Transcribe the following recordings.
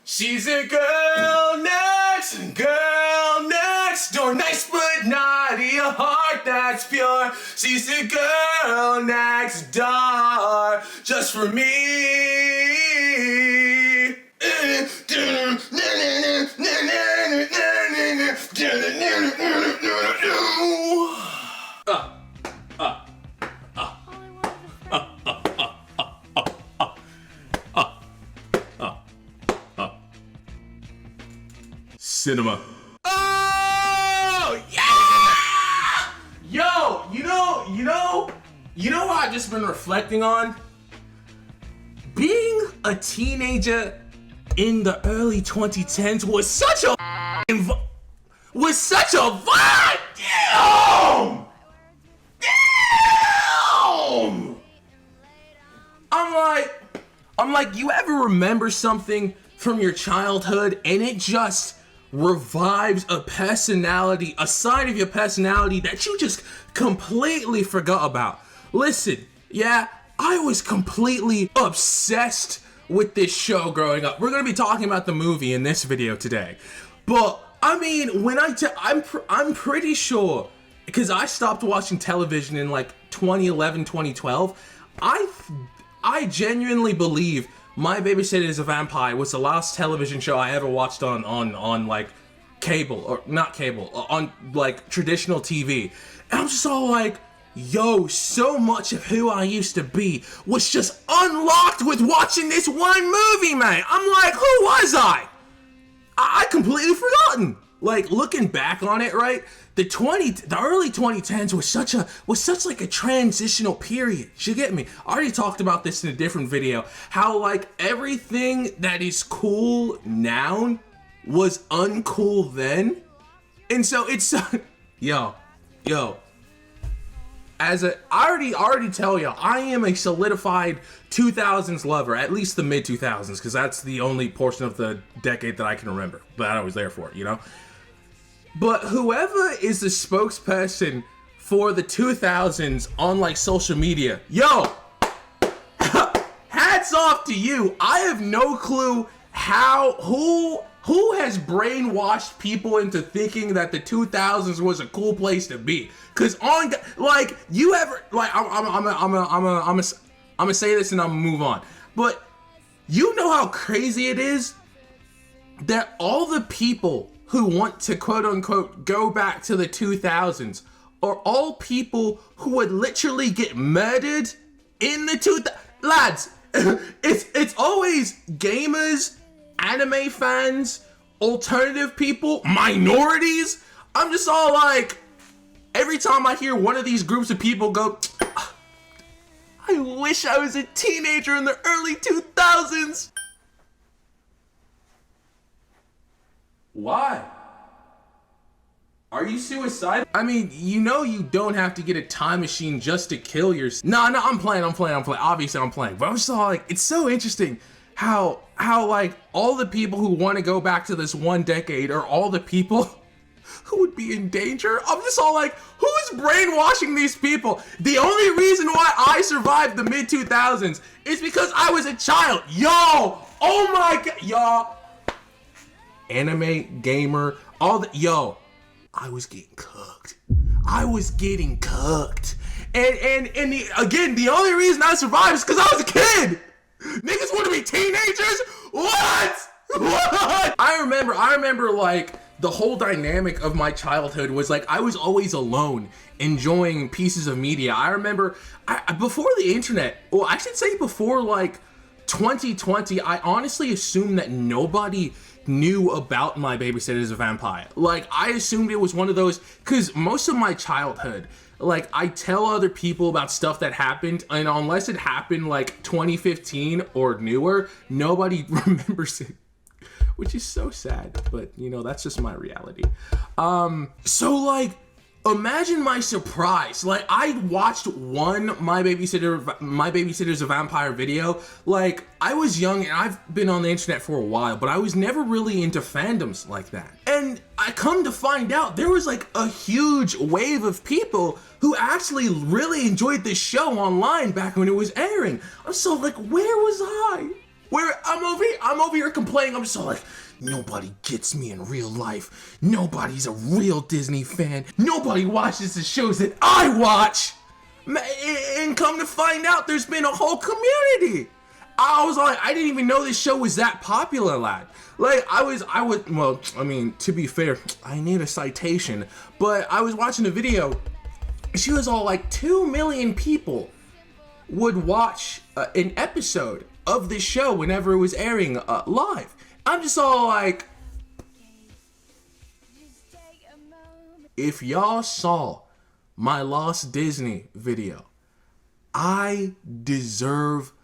She's a girl next door, nice but naughty, a heart that's pure. She's a girl next door, just for me. Cinema. Oh yeah! Yo, you know what I've just been reflecting on? Being a teenager in the early 2010s was such a vibe. Damn! I'm like, you ever remember something from your childhood and it just revives a personality, a side of your personality that you just completely forgot about? Listen, yeah, I was completely obsessed with this show growing up. We're gonna be talking about the movie in this video today, but I mean, when I'm pretty sure, because I stopped watching television in like 2011, 2012. I genuinely believe My Babysitter is a Vampire was the last television show I ever watched on like cable, or not cable, on like traditional TV. And I'm just all like, yo, so much of who I used to be was just unlocked with watching this one movie, man. I'm like, who was I? I completely forgotten. Like, looking back on it, right? The early 2010s was such like a transitional period. You get me? I already talked about this in a different video. How like everything that is cool now was uncool then. And so it's yo. I already tell you, I am a solidified 2000s lover, at least the mid 2000s, because that's the only portion of the decade that I can remember that I was there for, you know? But whoever is the spokesperson for the 2000s on like social media, yo, hats off to you. I have no clue who has brainwashed people into thinking that the 2000s was a cool place to be. Cause I'm gonna say this and I'm gonna move on. But you know how crazy it is that all the people who want to quote unquote go back to the 2000s are all people who would literally get murdered in the 2000s. Lads, it's always gamers, anime fans, alternative people, minorities. I'm just all like, every time I hear one of these groups of people go, I wish I was a teenager in the early 2000s. Why? Are you suicidal? I mean, you know you don't have to get a time machine just to kill yourself. No, I'm playing. Obviously I'm playing. But I'm just all like, it's so interesting how like all the people who want to go back to this one decade are all the people who would be in danger. I'm just all like, who's brainwashing these people? The only reason why I survived the mid 2000s is because I was a child. Yo, oh my god, y'all. Anime, gamer, yo, I was getting cooked. And the only reason I survived is because I was a kid. Niggas want to be teenagers? What? I remember like the whole dynamic of my childhood was like I was always alone enjoying pieces of media. I remember before the internet, well, I should say before like 2020, I honestly assumed that nobody knew about My Babysitter is a Vampire. Like, I assumed it was one of those, because most of my childhood, like, I tell other people about stuff that happened, and unless it happened like 2015 or newer, nobody remembers it, which is so sad, but you know, that's just my reality. So like, imagine my surprise. Like, I watched one My Babysitter's a Vampire video. Like, I was young and I've been on the internet for a while, but I was never really into fandoms like that. And I come to find out there was like a huge wave of people who actually really enjoyed this show online back when it was airing. I'm so like, where was I? Where I'm over here complaining. I'm just all like, nobody gets me in real life. Nobody's a real Disney fan. Nobody watches the shows that I watch. And come to find out, there's been a whole community. I was like, I didn't even know this show was that popular, lad. Like, well, I mean, to be fair, I need a citation, but I was watching a video. She was all like, 2 million people would watch an episode of this show whenever it was airing live. I'm just all like, if y'all saw my Lost Disney video, I deserve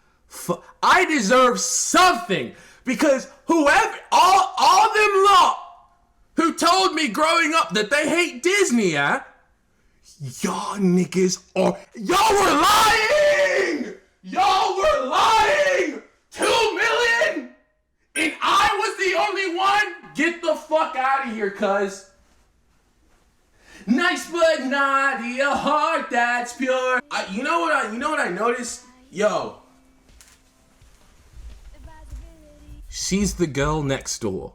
something, because all them lot who told me growing up that they hate Disney, y'all niggas y'all were lying! Y'all were lying! 2 million? And I was the only one? Get the fuck out of here, cuz. Nice but naughty, a heart that's pure. You know what I noticed? Yo. She's the girl next door.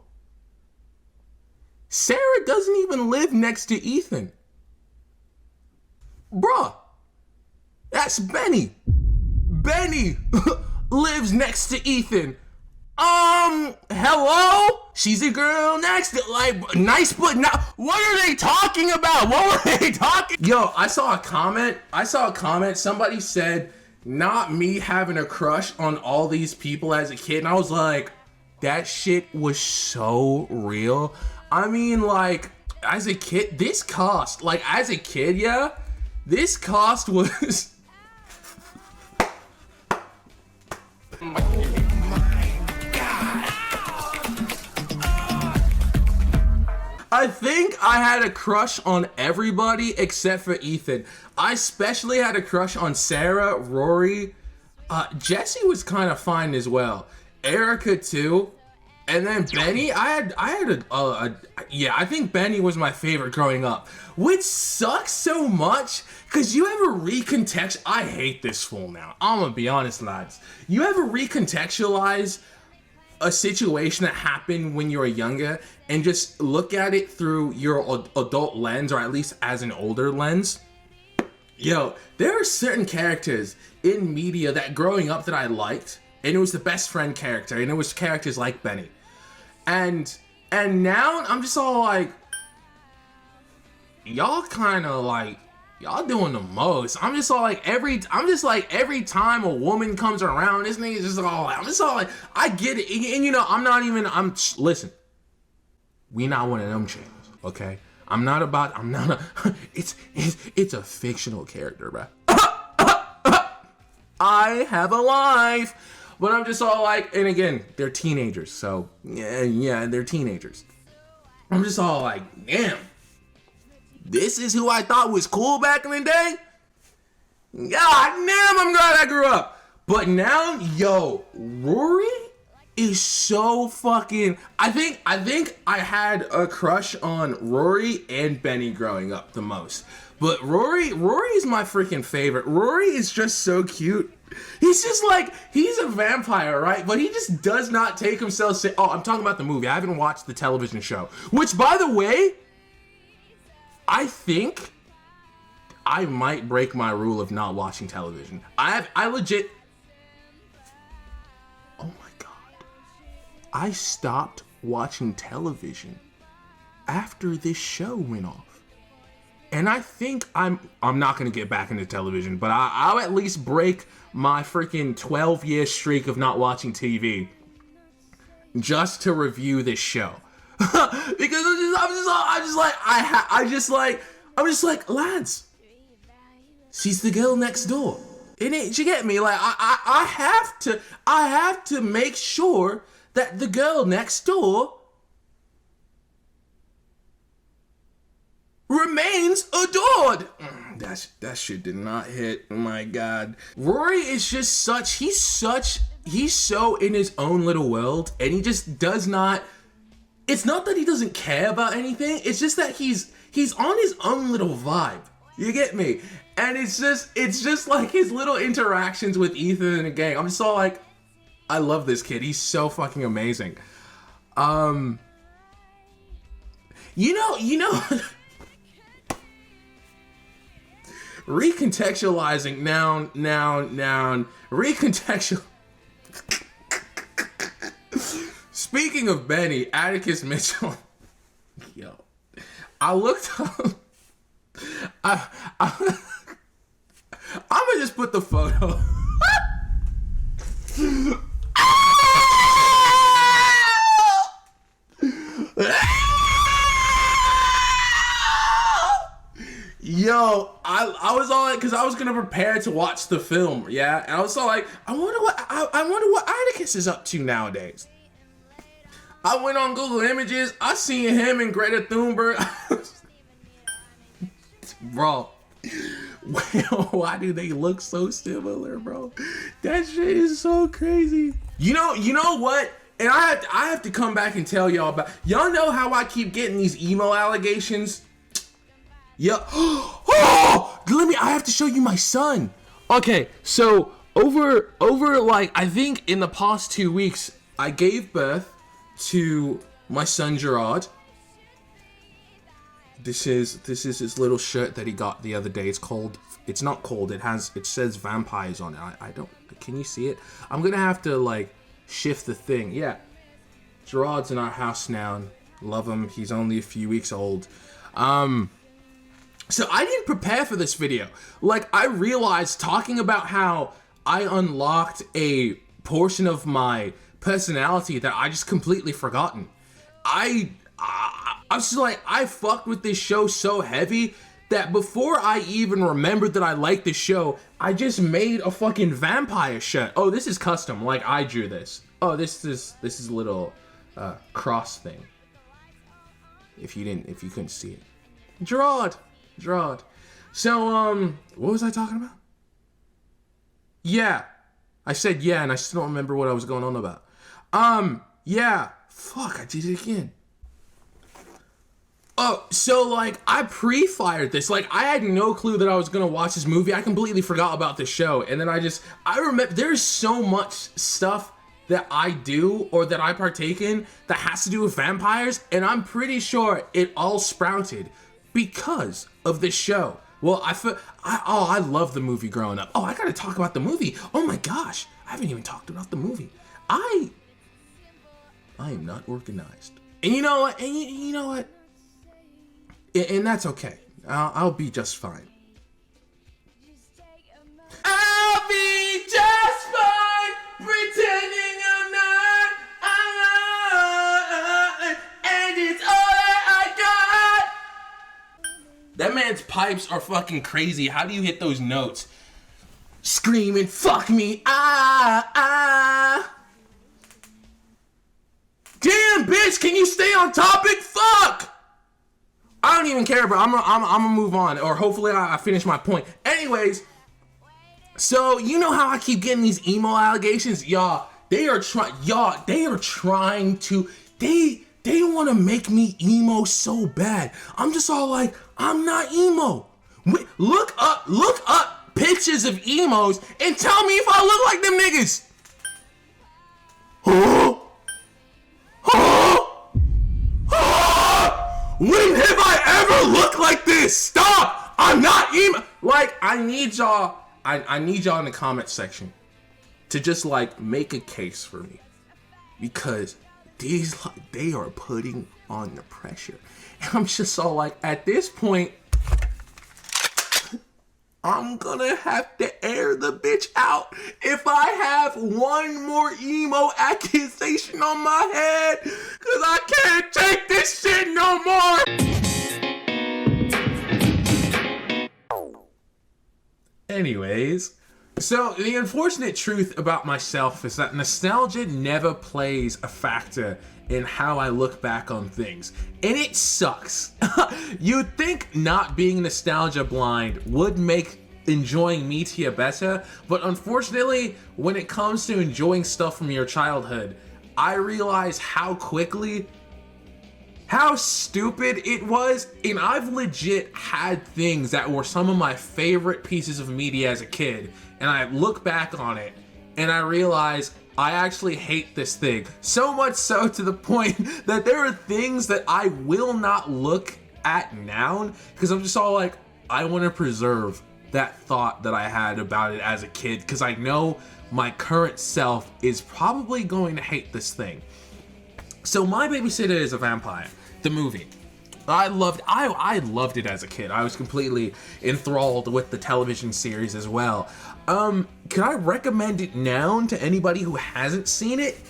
Sarah doesn't even live next to Ethan. Bruh. That's Benny. Benny lives next to Ethan. Hello? She's a girl next to, like, nice but not. What are they talking about? What were they talking? Yo, I saw a comment. Somebody said, not me having a crush on all these people as a kid. And I was like, that shit was so real. I mean, like, as a kid, this cost was I think I had a crush on everybody except for Ethan. I especially had a crush on Sarah, Rory. Jessie was kind of fine as well. Erica too. And then Benny, I think Benny was my favorite growing up. Which sucks so much, cause you ever I hate this fool now. I'm gonna be honest, lads. You ever recontextualize a situation that happened when you were younger and just look at it through your adult lens, or at least as an older lens? Yo, there are certain characters in media that growing up that I liked, and it was the best friend character, and it was characters like Benny. And now I'm just all like, y'all kind of like, y'all doing the most. I'm just like every time a woman comes around, this nigga's just all like, I'm just all like, I get it. And you know, listen, we not one of them channels, okay? It's a fictional character, bro. I have a life. But I'm just all like, and again, they're teenagers, so yeah, they're teenagers. I'm just all like, damn, this is who I thought was cool back in the day? God damn, I'm glad I grew up. But now, yo, Rory is so fucking, I think I had a crush on Rory and Benny growing up the most. But Rory is my freaking favorite. Rory is just so cute. He's just like, he's a vampire, right? But he just does not take himself I'm talking about the movie. I haven't watched the television show. Which, by the way, I think I might break my rule of not watching television. I legit... Oh my God. I stopped watching television after this show went off. And I think I'm not going to get back into television, but I'll at least break my freaking 12-year streak of not watching TV just to review this show. Because I'm just like, lads, she's the girl next door. You get me? Like, I have to make sure that the girl next door remains adored. That shit did not hit. Oh my God. Rory is just he's so in his own little world, and he just does not, it's not that he doesn't care about anything, it's just that he's on his own little vibe. You get me? And it's just like his little interactions with Ethan and the gang. I'm just all like, I love this kid. He's so fucking amazing. You know, recontextualizing, noun, recontextual. Speaking of Benny, Atticus Mitchell, yo, I looked up, I'm gonna just put the photo. Yo, I was all like, cause I was gonna prepare to watch the film, yeah, and I was all like, I wonder what Atticus is up to nowadays. I went on Google Images, I seen him and Greta Thunberg. Bro, why do they look so similar, bro? That shit is so crazy. You know what? And I have to come back and tell y'all about. Y'all know how I keep getting these emo allegations? Yeah. Oh, I have to show you my son. Okay, so over like I think in the past 2 weeks, I gave birth to my son Gerard. This is his little shirt that he got the other day. It's cold. It's not cold. It says vampires on it. I don't. Can you see it? I'm gonna have to like shift the thing. Yeah. Gerard's in our house now. Love him. He's only a few weeks old. So I didn't prepare for this video. Like, I realized talking about how I unlocked a portion of my personality that I just completely forgotten. I was just like, I fucked with this show so heavy that before I even remembered that I liked this show, I just made a fucking vampire shirt. Oh, this is custom. Like, I drew this. Oh, this is a little cross thing. If you couldn't see it. Gerard. So, what was I talking about? Yeah. I said yeah, and I still don't remember what I was going on about. Yeah. Fuck, I did it again. Oh, so, like, I pre-fired this. Like, I had no clue that I was gonna watch this movie. I completely forgot about this show. And then I remember, there's so much stuff that I do or that I partake in that has to do with vampires. And I'm pretty sure it all sprouted because of this show. Well, I love the movie growing up. Oh, I gotta talk about the movie. Oh my gosh, I haven't even talked about the movie. I am not organized. And you know what? You know what? And that's okay. I'll be just fine. I'll be just fine, pretending I'm not. And it's all that I got. That man's pipes are fucking crazy. How do you hit those notes? Screaming, fuck me, Damn, bitch, can you stay on topic? Fuck! I don't even care, bro. I'm gonna move on, or hopefully I finish my point. Anyways, so you know how I keep getting these emo allegations? Y'all, they are trying to, they want to make me emo so bad. I'm just all like, I'm not emo. Look up pictures of emos and tell me if I look like them niggas. When have I ever looked like this? Stop! I'm not emo. Like, I need y'all in the comment section to just like make a case for me, because they are putting on the pressure. And I'm just all like, at this point, I'm gonna have to air the bitch out if I have one more emo accusation on my head, cause I can't take this shit no more. Anyways, so the unfortunate truth about myself is that nostalgia never plays a factor in how I look back on things, and it sucks. You'd think not being nostalgia blind would make enjoying media better, but unfortunately, when it comes to enjoying stuff from your childhood, I realize how stupid it was. And I've legit had things that were some of my favorite pieces of media as a kid, and I look back on it and I realize I actually hate this thing. So much so to the point that there are things that I will not look at now because I'm just all like, I want to preserve that thought that I had about it as a kid because I know my current self is probably going to hate this thing. So My Babysitter is a Vampire, the movie. I loved it as a kid. I was completely enthralled with the television series as well. Can I recommend it now to anybody who hasn't seen it?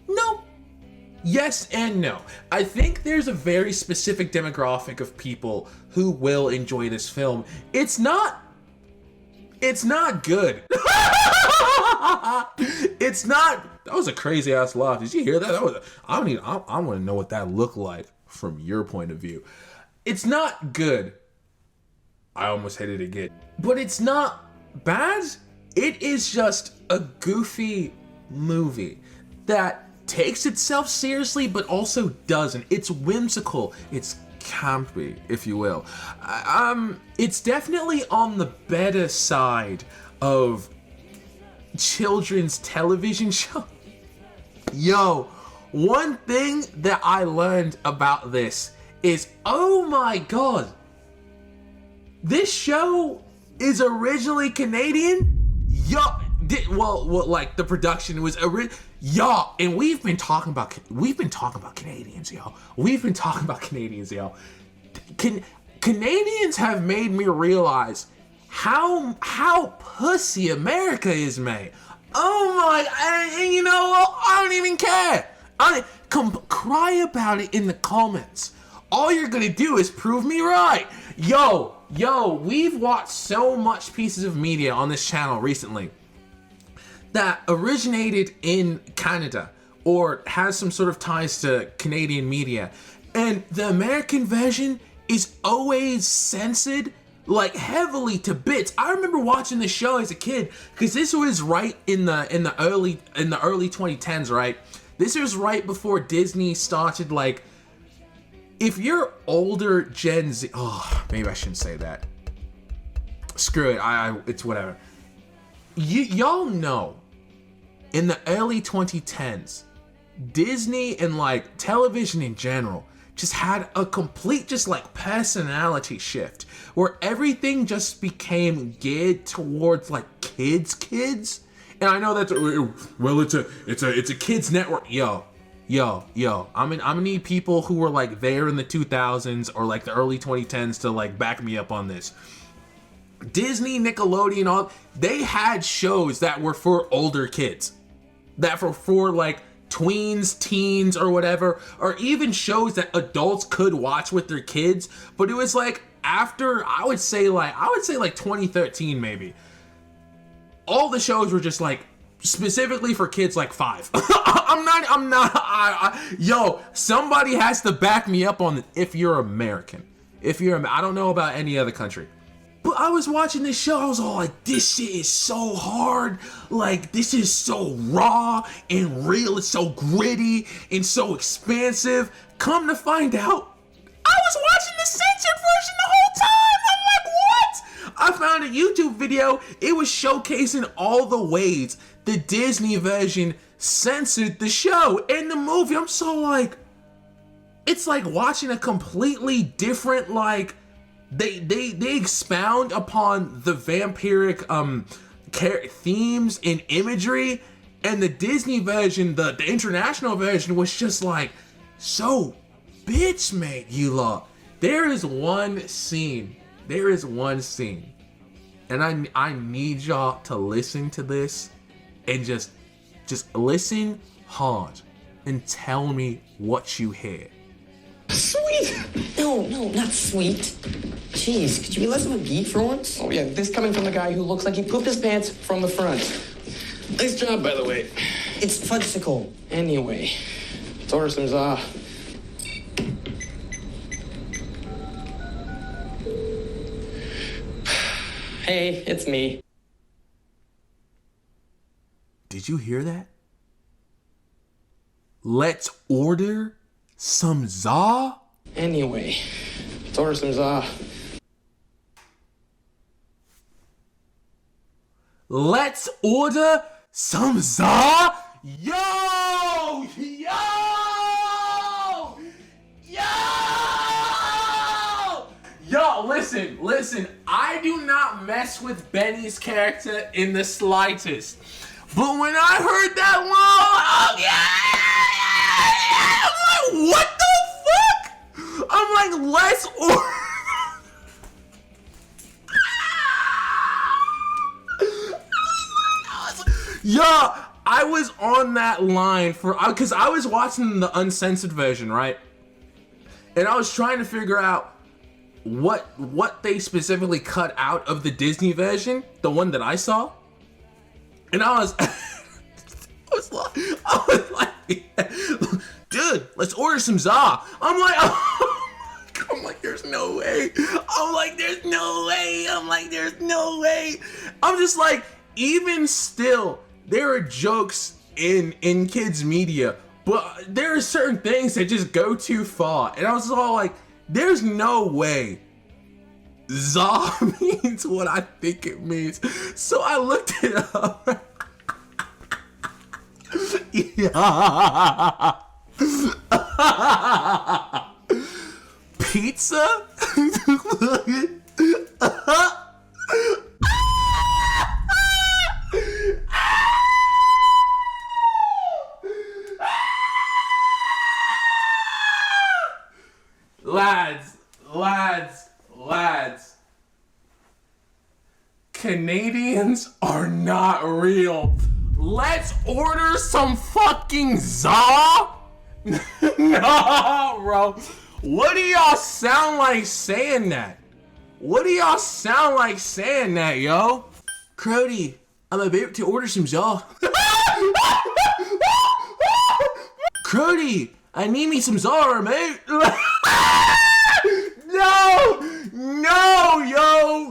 No. Yes and no. I think there's a very specific demographic of people who will enjoy this film. It's not good. It's not. That was a crazy ass laugh. Did you hear that? I want to know what that looked like from your point of view. It's not good. I almost hit it again. But it's not bad. It is just a goofy movie that takes itself seriously but also doesn't. It's whimsical. It's campy, if you will. It's definitely on the better side of children's television show. Yo, one thing that I learned about this is, oh my god, this show is originally Canadian. Yo, like the production was y'all, and we've been talking about Canadians, yo. Canadians have made me realize how pussy America is made. Oh my, and you know what? I don't even care. Cry about it in the comments. All you're gonna do is prove me right. Yo, we've watched so much pieces of media on this channel recently that originated in Canada or has some sort of ties to Canadian media. And the American version is always censored like heavily to bits. I remember watching the show as a kid because this was right in the early 2010s, right? This was right before Disney started, like, if you're older Gen Z, oh, maybe I shouldn't say that. Screw it, it's whatever. Y'all know, in the early 2010s, Disney and like television in general just had a complete just like personality shift where everything just became geared towards like kids. And I know that's well, it's a kids network. Yo, I'm gonna need people who were like there in the 2000s or like the early 2010s to like back me up on this. Disney, Nickelodeon, all they had shows that were for older kids, that were for like tweens, teens, or whatever, or even shows that adults could watch with their kids. But it was like after I would say like 2013 maybe. All the shows were just like specifically for kids like 5. Yo, somebody has to back me up on it if you're American. I don't know about any other country. But I was watching this show, I was all like, this shit is so hard. Like, this is so raw and real. It's so gritty and so expansive. Come to find out, I was watching the censored version the whole time. I'm like, what? I found a YouTube video. It was showcasing all the ways the Disney version censored the show and the movie. I'm so like, it's like watching a completely different, like, they expound upon the vampiric themes and imagery, and the Disney version, the international version, was just like so bitch made, you lot. There is one scene, and I need y'all to listen to this and just listen hard and tell me what you hear. Sweet! No, not sweet. Jeez, could you be less of a geek for once? Oh yeah, this coming from the guy who looks like he pooped his pants from the front. Nice job, by the way. It's fudgesicle. Anyway, let's order some za. Hey, it's me. Did you hear that? Let's order some za? Anyway, let's order some za. Let's order some za? Yo! Yo, listen, I do not mess with Benny's character in the slightest. But when I heard that line, I'm like, what the fuck? I'm like, let's order. Yo, I was on that line because I was watching the uncensored version, right? And I was trying to figure out what they specifically cut out of the Disney version, the one that I saw. And I was like, dude, let's order some za. I'm like, there's no way. I'm just like, even still, there are jokes in kids media, but there are certain things that just go too far. And I was all like, there's no way za means what I think it means. So I looked it up. Pizza? Lads. Canadians are not real. Let's order some fucking za? No, bro. What do y'all sound like saying that? Yo? Crody, I'm about to order some za. Crody, I need me some za, mate. No, yo.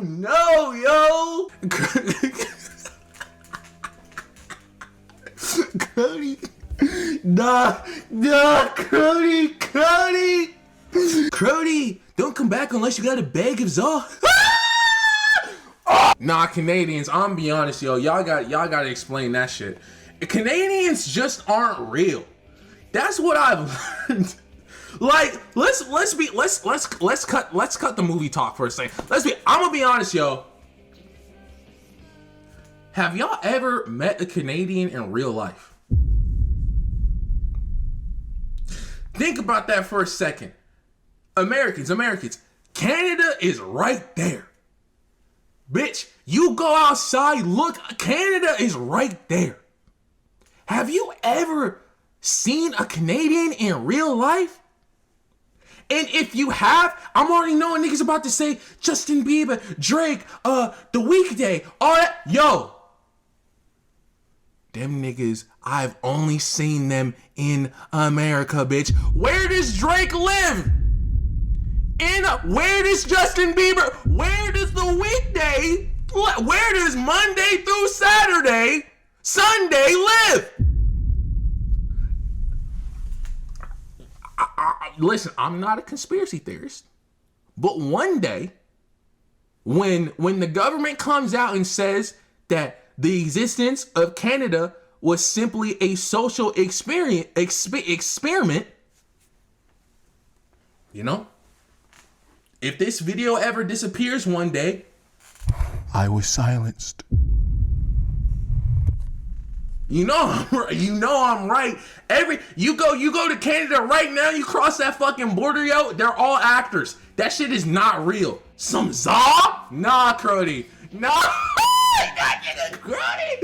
Cody. Crody, don't come back unless you got a bag of za. Nah, Canadians, I'm be honest, yo. Y'all gotta explain that shit. Canadians just aren't real. That's what I've learned. Like, let's cut the movie talk for a second. I'm gonna be honest, yo. Have y'all ever met a Canadian in real life? Think about that for a second. Americans, Canada is right there. Bitch, you go outside, look, Canada is right there. Have you ever seen a Canadian in real life? And if you have, I'm already knowing niggas about to say Justin Bieber, Drake, The Weekday, all that. Yo, them niggas, I've only seen them in America, bitch. Where does Drake live? Where does Justin Bieber? Where does The Weekday? Where does Monday through Sunday live? Listen, I'm not a conspiracy theorist, but one day, when the government comes out and says that the existence of Canada was simply a social experiment, you know, if this video ever disappears one day, I was silenced. You know I'm right. You go to Canada right now, you cross that fucking border, yo, they're all actors. That shit is not real. Some za? Nah, Crody. Nah. Crody.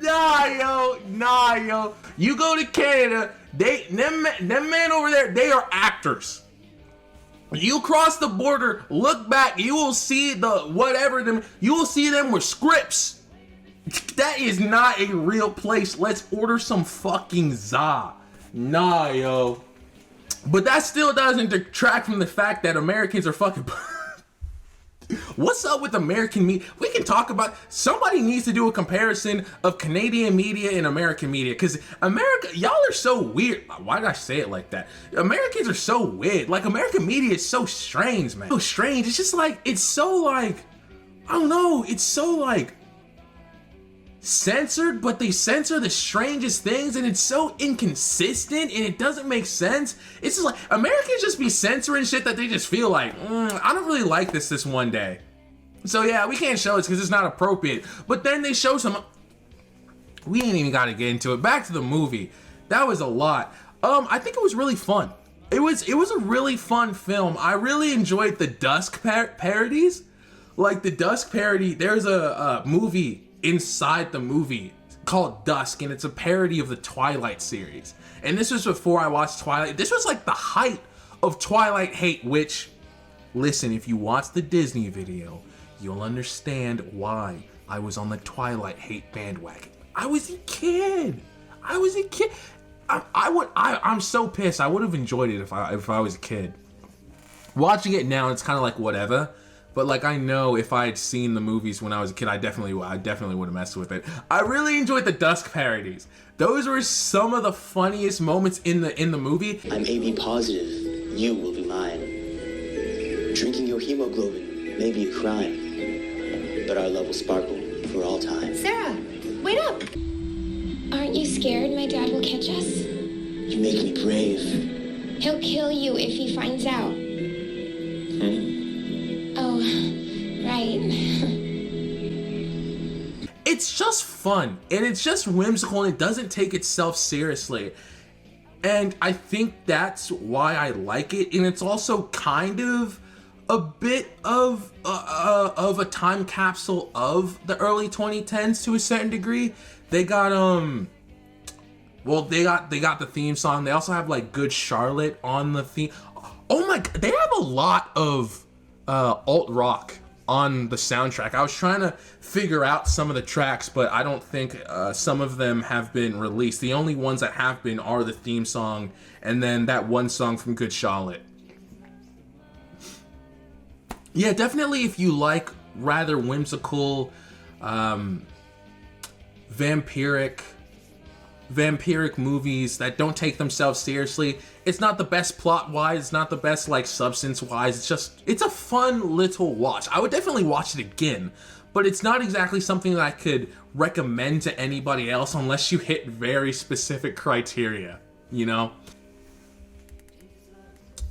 Nah, yo. You go to Canada, them men over there, they are actors. You cross the border, look back, you will see you will see them with scripts. That is not a real place. Let's order some fucking za. Nah, yo. But that still doesn't detract from the fact that Americans are fucking... What's up with American media? We can talk about... Somebody needs to do a comparison of Canadian media and American media. Because America... Y'all are so weird. Why did I say it like that? Americans are so weird. Like, American media is so strange, man. So strange. It's just like... It's so like... I don't know. It's so like... censored, but they censor the strangest things, and it's so inconsistent, and it doesn't make sense. It's just like, Americans just be censoring shit that they just feel like, I don't really like this one day. So yeah, we can't show it because it's not appropriate. But then they show some, we ain't even gotta get into it. Back to the movie. That was a lot. I think it was really fun. It was a really fun film. I really enjoyed the Dusk parodies. Like the Dusk parody, there's a movie inside the movie called Dusk, and it's a parody of the Twilight series. And this was before I watched Twilight. This was like the height of Twilight hate, which, listen, if you watch the Disney video, you'll understand why I was on the Twilight hate bandwagon. I was a kid. I'm so pissed. I would have enjoyed it if I was a kid. Watching it now, it's kind of like whatever. But like, I know if I had seen the movies when I was a kid, I definitely would have messed with it. I really enjoyed the Dusk parodies. Those were some of the funniest moments in the movie. I'm AB positive. You will be mine. Drinking your hemoglobin may be a crime, but our love will sparkle for all time. Sarah, wait up! Aren't you scared my dad will catch us? You make me brave. He'll kill you if he finds out. Oh, right. It's just fun, and it's just whimsical, and it doesn't take itself seriously. And I think that's why I like it, and it's also kind of a bit of a time capsule of the early 2010s to a certain degree. They got they got the theme song. They also have like Good Charlotte on the theme. Oh my god, they have a lot of alt rock on the soundtrack. I was trying to figure out some of the tracks, but I don't think some of them have been released. The only ones that have been are the theme song and then that one song from Good Charlotte. Yeah, definitely if you like rather whimsical, vampiric movies that don't take themselves seriously. It's not the best plot-wise, it's not the best like substance-wise, it's a fun little watch. I would definitely watch it again, but it's not exactly something that I could recommend to anybody else unless you hit very specific criteria, you know?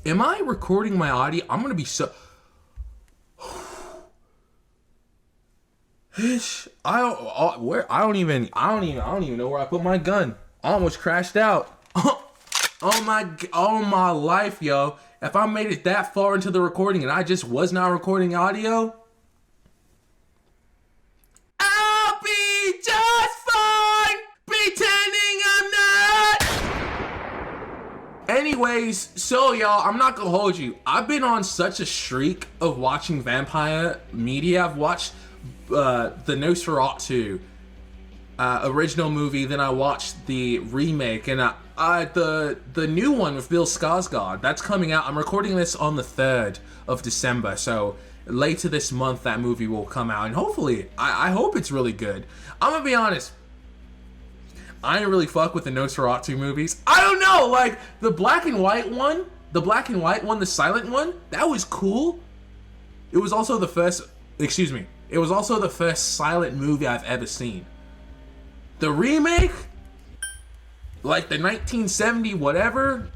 Am I recording my audio? I'm gonna be so... I don't even know where I put my gun. I almost crashed out. Oh my life, yo. If I made it that far into the recording and I just was not recording audio, I'll be just fine pretending I'm not. Anyways, so y'all, I'm not gonna hold you. I've been on such a streak of watching vampire media. I've watched the Nosferatu original movie, then I watched the remake, and the new one with Bill Skarsgård, that's coming out. I'm recording this on the 3rd of December, so later this month that movie will come out, and hopefully, I hope it's really good. I'm gonna be honest, I didn't really fuck with the Nosferatu movies. I don't know, like, the black and white one, the silent one, that was cool. It was also the first silent movie I've ever seen. The remake, like the 1970 whatever,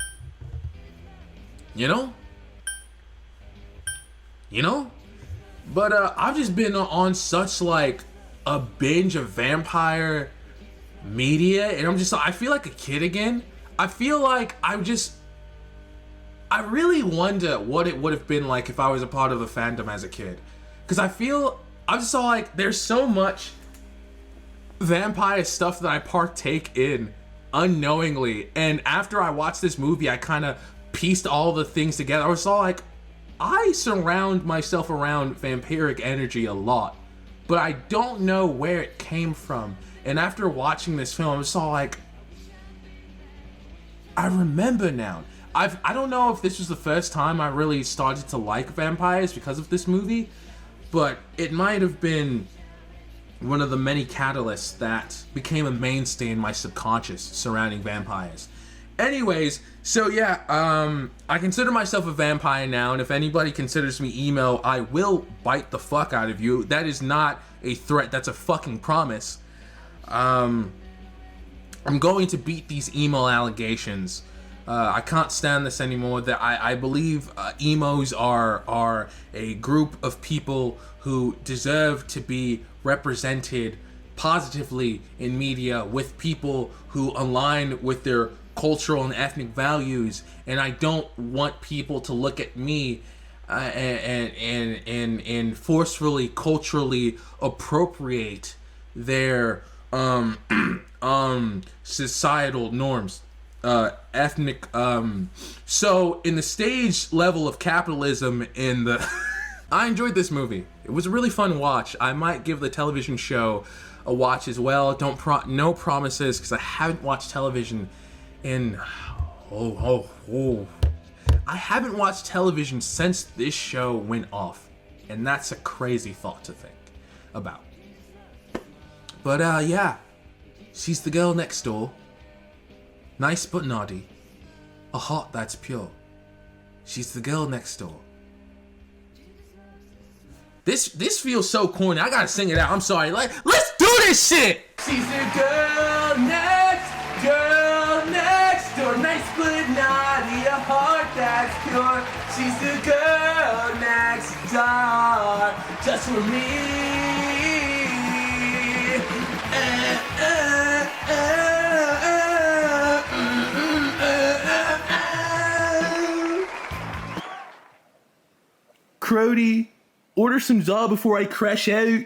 you know? But I've just been on such like a binge of vampire media, and I feel like a kid again. I feel like I really wonder what it would have been like if I was a part of a fandom as a kid. Because I just saw like there's so much vampire stuff that I partake in unknowingly, and after I watched this movie I kind of pieced all the things together. I was all like, I surround myself around vampiric energy a lot, but I don't know where it came from. And after watching this film, I was all like, I remember now. I don't know if this was the first time I really started to like vampires because of this movie, but it might have been one of the many catalysts that became a mainstay in my subconscious surrounding vampires. Anyways, so yeah, I consider myself a vampire now, and if anybody considers me emo, I will bite the fuck out of you. That is not a threat, that's a fucking promise. I'm going to beat these emo allegations. I can't stand this anymore. That I believe emos are a group of people who deserve to be represented positively in media with people who align with their cultural and ethnic values. And I don't want people to look at me and forcefully culturally appropriate their societal norms, ethnic. So in the stage level of capitalism in the I enjoyed this movie. It was a really fun watch. I might give the television show a watch as well. No promises, because I haven't watched television in I haven't watched television since this show went off, and that's a crazy thought to think about. But yeah, she's the girl next door. Nice but naughty. A heart that's pure. She's the girl next door. This feels so corny. I gotta sing it out. I'm sorry. Let's do this shit. She's the girl next door. Nice but naughty, a heart that's pure. She's the girl next door, just for me. Crody, order some Zaw before I crash out.